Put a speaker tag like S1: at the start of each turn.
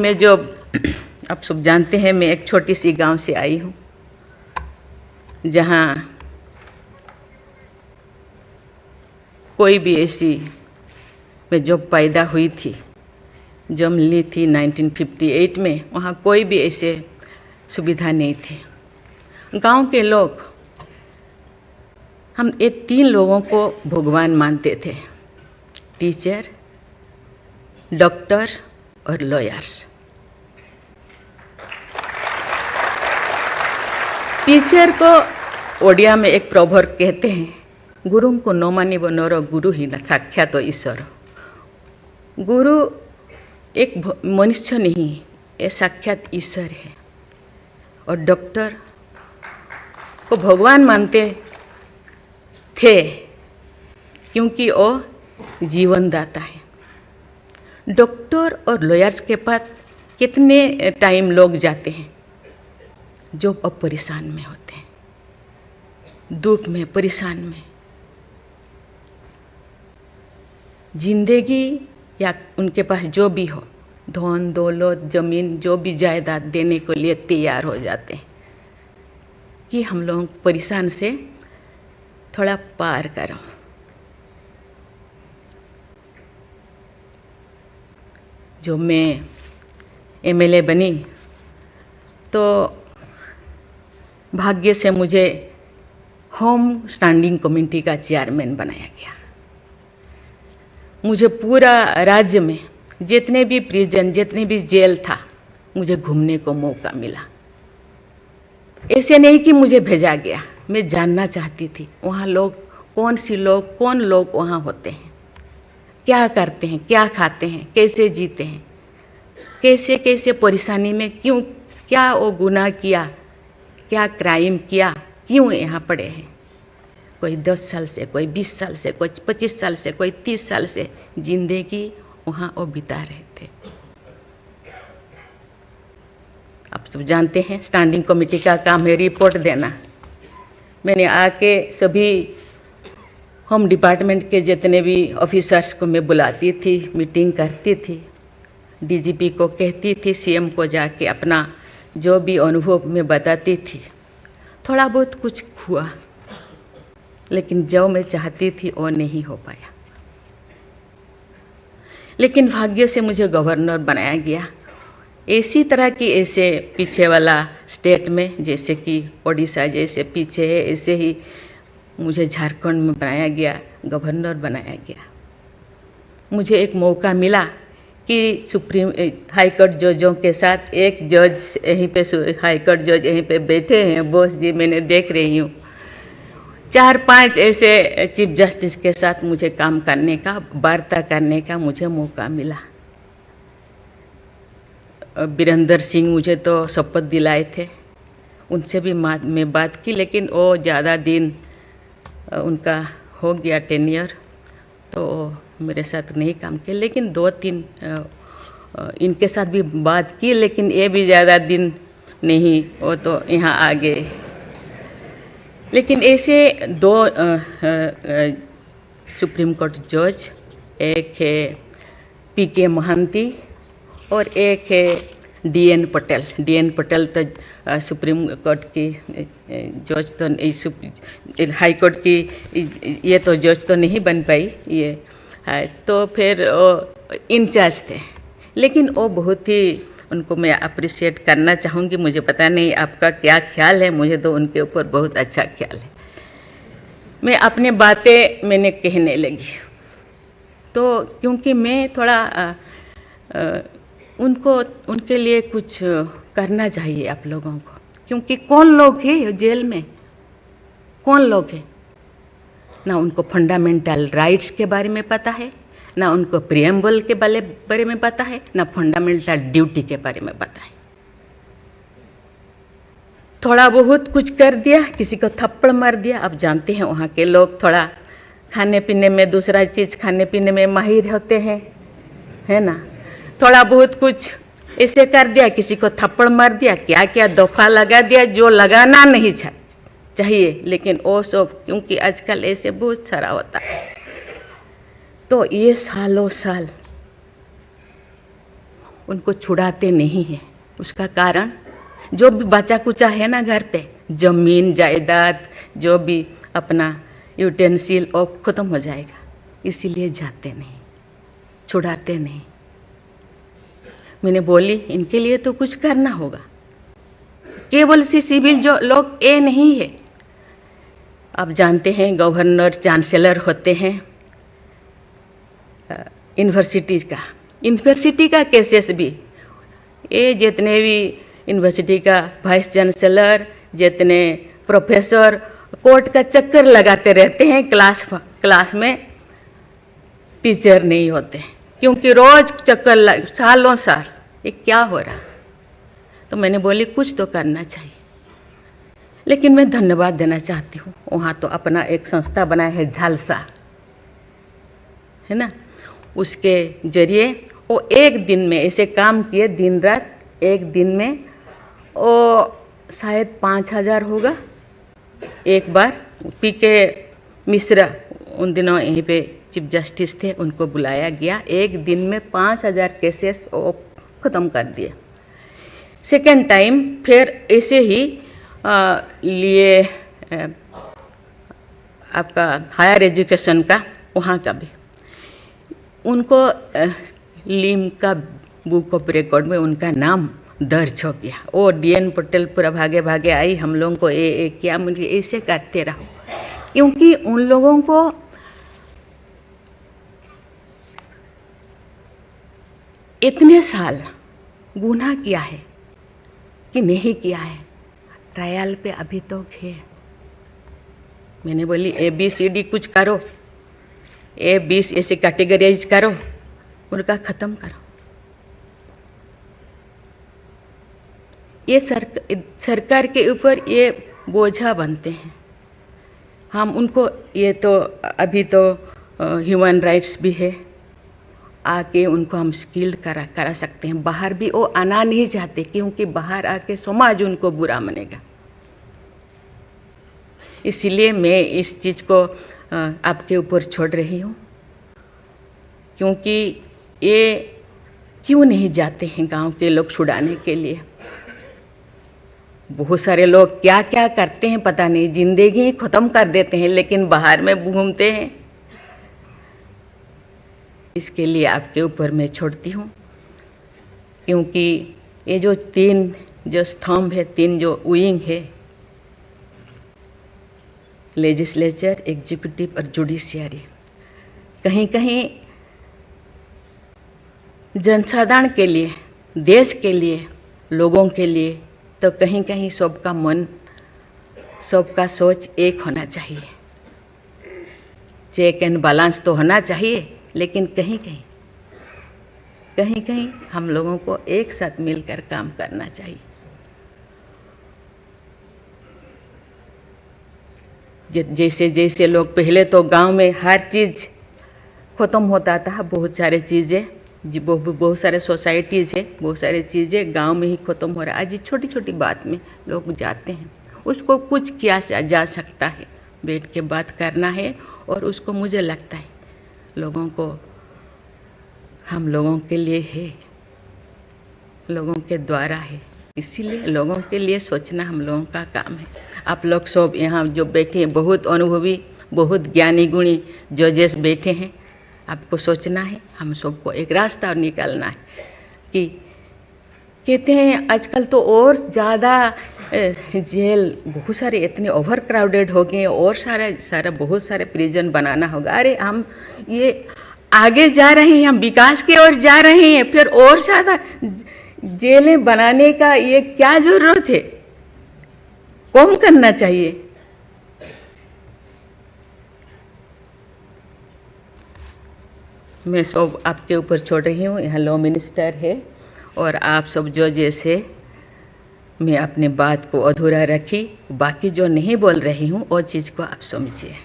S1: में जो आप सब जानते हैं, मैं एक छोटी सी गांव से आई हूँ जहाँ कोई भी ऐसी, मैं जब पैदा हुई थी, जन्म ली थी 1958 में, वहाँ कोई भी ऐसे सुविधा नहीं थी। गांव के लोग, हम ये 3 लोगों को भगवान मानते थे, टीचर, डॉक्टर और लॉयर्स। टीचर को ओडिया में एक प्रोवर्ब कहते हैं, गुरुं को नो मानिबो नरो गुरु ही न साक्षात ईश्वर। गुरु एक मनुष्य नहीं, ये साक्षात ईश्वर है। और डॉक्टर को भगवान मानते थे क्योंकि वो जीवनदाता है। डॉक्टर और लॉयर्स के पास कितने टाइम लोग जाते हैं जो अब परेशान में होते हैं, दुख में, परेशान में। जिंदगी या उनके पास जो भी हो, धन दौलत, जमीन, जो भी जायदाद देने के लिए तैयार हो जाते हैं कि हम लोग परेशान से थोड़ा पार करो। जो मैं एमएलए बनी तो भाग्य से मुझे होम स्टैंडिंग कमेटी का चेयरमैन बनाया गया। मुझे पूरा राज्य में जितने भी प्रिजन, जितने भी जेल था, मुझे घूमने को मौका मिला। ऐसे नहीं कि मुझे भेजा गया, मैं जानना चाहती थी वहाँ लोग कौन लोग वहाँ होते हैं, क्या करते हैं, क्या खाते हैं, कैसे जीते हैं, कैसे कैसे परेशानी में, क्यों, क्या वो गुनाह किया, क्या क्राइम किया, क्यों यहाँ पड़े हैं। कोई 10 साल से, कोई 20 साल से, कोई 25 साल से, कोई 30 साल से जिंदगी वहाँ वो बिता रहे थे। आप सब जानते हैं स्टैंडिंग कमेटी का काम है रिपोर्ट देना। मैंने आके सभी होम डिपार्टमेंट के जितने भी ऑफिसर्स को मैं बुलाती थी, मीटिंग करती थी, डीजीपी को कहती थी, सीएम को जाके अपना जो भी अनुभव मैं बताती थी। थोड़ा बहुत कुछ हुआ, लेकिन जो मैं चाहती थी वो नहीं हो पाया। लेकिन भाग्य से मुझे गवर्नर बनाया गया। इसी तरह की, ऐसे पीछे वाला स्टेट में, जैसे कि ओडिशा जैसे पीछे है, ऐसे ही मुझे झारखंड में बनाया गया, गवर्नर बनाया गया। मुझे एक मौका मिला कि सुप्रीम हाई कोर्ट जजों के साथ एक जज यहीं पे, हाई कोर्ट जज यहीं पे बैठे हैं, बोस जी, मैंने देख रही हूँ, 4-5 ऐसे चीफ जस्टिस के साथ मुझे काम करने का, वार्ता करने का मुझे मौका मिला। वीरेंद्र सिंह मुझे तो शपथ दिलाए थे, उनसे भी मैं बात की, लेकिन वो ज़्यादा दिन उनका हो गया टेन्योर, तो मेरे साथ नहीं काम किया। लेकिन 2-3 इनके साथ भी बात की, लेकिन ये भी ज़्यादा दिन नहीं, वो तो यहाँ आ गए। लेकिन ऐसे 2 सुप्रीम कोर्ट जज, एक है पीके महांती और एक है डीएन पटेल। डीएन पटेल तो सुप्रीम कोर्ट की जज तो, हाई कोर्ट की ये तो जज तो नहीं बन पाई ये है, तो फिर वो इंचार्ज थे। लेकिन वो बहुत ही, उनको मैं अप्रिशिएट करना चाहूँगी। मुझे पता नहीं आपका क्या ख्याल है, मुझे तो उनके ऊपर बहुत अच्छा ख्याल है। मैं अपने बातें मैंने कहने लगी, तो क्योंकि मैं थोड़ा उनके लिए कुछ करना चाहिए आप लोगों को, क्योंकि कौन लोग हैं जेल में, कौन लोग हैं, ना उनको फंडामेंटल राइट्स के बारे में पता है, ना उनको प्रिएम्बल के बारे में पता है, ना फंडामेंटल ड्यूटी के बारे में पता है। थोड़ा बहुत कुछ कर दिया, किसी को थप्पड़ मार दिया। आप जानते हैं वहाँ के लोग थोड़ा खाने पीने में, दूसरा चीज़ खाने पीने में माहिर होते हैं, है ना। थोड़ा बहुत कुछ ऐसे कर दिया, किसी को थप्पड़ मार दिया, क्या क्या दफा लगा दिया जो लगाना नहीं चाहिए। लेकिन वो सब, क्योंकि आजकल ऐसे बहुत सारा होता है, तो ये सालों साल उनको छुड़ाते नहीं हैं। उसका कारण जो भी बचा कुचा है ना घर पे, जमीन जायदाद जो भी अपना यूटेंसिल और ख़त्म हो जाएगा, इसीलिए जाते नहीं, छुड़ाते नहीं। मैंने बोली इनके लिए तो कुछ करना होगा। केवल सी सिविल जो लोग ये नहीं है, आप जानते हैं गवर्नर चांसलर होते हैं यूनिवर्सिटी का केसेस भी, ये जितने भी यूनिवर्सिटी का वाइस चांसलर, जितने प्रोफेसर कोर्ट का चक्कर लगाते रहते हैं, क्लास में टीचर नहीं होते, क्योंकि रोज चक्कर सालों साल, ये क्या हो रहा। तो मैंने बोली कुछ तो करना चाहिए। लेकिन मैं धन्यवाद देना चाहती हूँ, वहाँ तो अपना एक संस्था बनाया है झालसा, है ना, उसके जरिए वो एक दिन में ऐसे काम किए, दिन रात, एक दिन में वो शायद 5,000 होगा। एक बार पीके मिश्रा उन दिनों यहीं पे चीफ जस्टिस थे, उनको बुलाया गया, एक दिन में 5,000 केसेस वो ख़त्म कर दिए। सेकेंड टाइम फिर ऐसे ही लिए आपका हायर एजुकेशन का, वहाँ का भी उनको लिम का बुक ऑफ रिकॉर्ड में उनका नाम दर्ज हो गया। वो DN पटेल पूरा भागे भागे आई, हम लोगों को ये किया, मुझे ऐसे करते रहो, क्योंकि उन लोगों को इतने साल गुनाह किया है कि नहीं किया है, ट्रायल पे अभी तक है। मैंने बोली ABCD कुछ करो, A20 ऐसे कैटेगराइज करो, उनका ख़त्म करो। ये सरकार के ऊपर ये बोझा बनते हैं। हम उनको, ये तो अभी तो ह्यूमन राइट्स भी है, आके उनको हम स्किल्ड करा सकते हैं। बाहर भी वो आना नहीं चाहते, क्योंकि बाहर आके समाज उनको बुरा मानेगा। इसीलिए मैं इस चीज़ को आपके ऊपर छोड़ रही हूँ, क्योंकि ये क्यों नहीं जाते हैं गांव के लोग छुड़ाने के लिए। बहुत सारे लोग क्या क्या करते हैं पता नहीं, जिंदगी ख़त्म कर देते हैं, लेकिन बाहर में घूमते हैं। इसके लिए आपके ऊपर मैं छोड़ती हूँ, क्योंकि ये जो 3 जो स्तंभ है, 3 जो विंग है, लेजिस्लेचर, एग्जीक्यूटिव और जुडिशियरी, कहीं कहीं जनसाधारण के लिए, देश के लिए, लोगों के लिए, तो कहीं कहीं सबका मन, सबका सोच एक होना चाहिए। चेक एंड बैलेंस तो होना चाहिए, लेकिन कहीं कहीं हम लोगों को एक साथ मिलकर काम करना चाहिए। जैसे जैसे लोग, पहले तो गांव में हर चीज़ ख़त्म होता था, बहुत सारे चीज़ें, बहुत सारे सोसाइटीज़ है, बहुत सारी चीज़ें गांव में ही ख़त्म हो रहा है। आज छोटी छोटी बात में लोग जाते हैं, उसको कुछ किया जा सकता है, बैठ के बात करना है। और उसको मुझे लगता है लोगों को, हम लोगों के लिए है, लोगों के द्वारा है, इसीलिए लोगों के लिए सोचना हम लोगों का काम है। आप लोग सब यहाँ जो बैठे हैं, बहुत अनुभवी, बहुत ज्ञानी गुणी जजेस बैठे हैं, आपको सोचना है, हम सबको एक रास्ता और निकालना है। कि कहते हैं आजकल तो और ज़्यादा जेल, बहुत सारे इतने ओवर क्राउडेड हो गए, और सारा बहुत सारे प्रिजन बनाना होगा। अरे हम ये आगे जा रहे हैं, हम विकास की ओर जा रहे हैं, फिर और ज़्यादा जेलें बनाने का ये क्या ज़रूरत है? कम करना चाहिए। मैं सब आपके ऊपर छोड़ रही हूँ। यहाँ लॉ मिनिस्टर है और आप सब जो जैसे, मैं अपने बात को अधूरा रखी, बाकी जो नहीं बोल रही हूँ वो चीज़ को आप समझिए।